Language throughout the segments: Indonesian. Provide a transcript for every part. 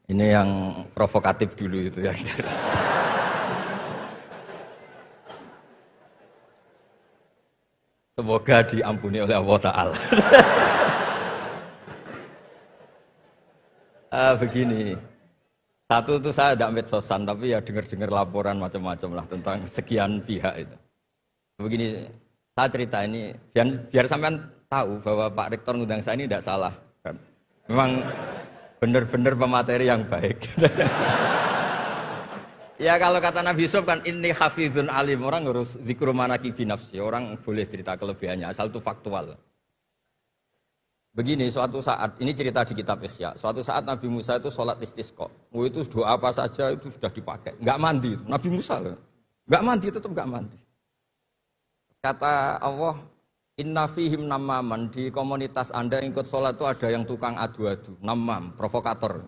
Ini yang provokatif dulu itu ya. Semoga diampuni oleh Allah Ta'ala. Begini, satu itu saya tidak medsosan, tapi ya dengar-dengar laporan macam-macam lah tentang sekian pihak itu. Begini, saya cerita ini biar sampean tahu bahwa Pak Rektor ngundang saya ini tidak salah. Kan? Memang benar-benar pemateri yang baik. Ya kalau kata Nabi Yusuf kan ini hafizun alim, orang harus zikru manaki binafsi, orang boleh cerita kelebihannya asal itu faktual. Begini, suatu saat, ini cerita di kitab Ihya, suatu saat Nabi Musa itu sholat istisqa, itu doa apa saja itu sudah dipakai, nggak mandi, Nabi Musa nggak mandi, tetap nggak mandi. Kata Allah, inna fihim namaman, di komunitas anda yang ikut sholat itu ada yang tukang adu-adu, namam, provokator.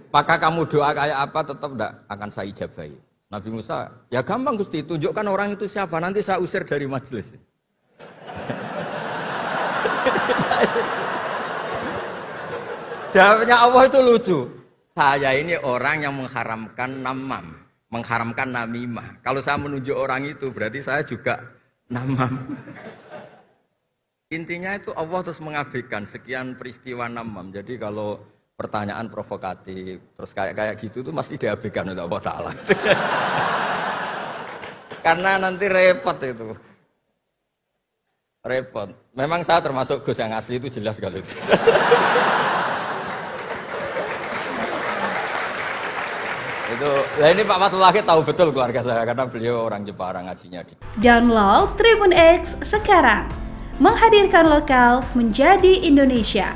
Maka kamu doa kayak apa tetap tidak akan saya ijabahi. Nabi Musa, ya gampang Gusti, tunjukkan orang itu siapa, nanti saya usir dari majelis. Jawabnya Allah itu lucu. Saya ini orang yang mengharamkan namam, mengharamkan namimah. Kalau saya menunjuk orang itu berarti saya juga namam. Intinya itu Allah terus mengabaikan sekian peristiwa namam. Jadi kalau pertanyaan provokatif terus kayak gitu tuh mesti diabaikan oleh Allah Ta'ala. Karena nanti repot itu. Repot. Memang saya termasuk Gus yang asli itu jelas kalau itu. Itu, ya ini Pak Fatullah tahu betul keluarga saya karena beliau orang Jepara ngajinya di. Download Tribun X sekarang. Menghadirkan lokal menjadi Indonesia.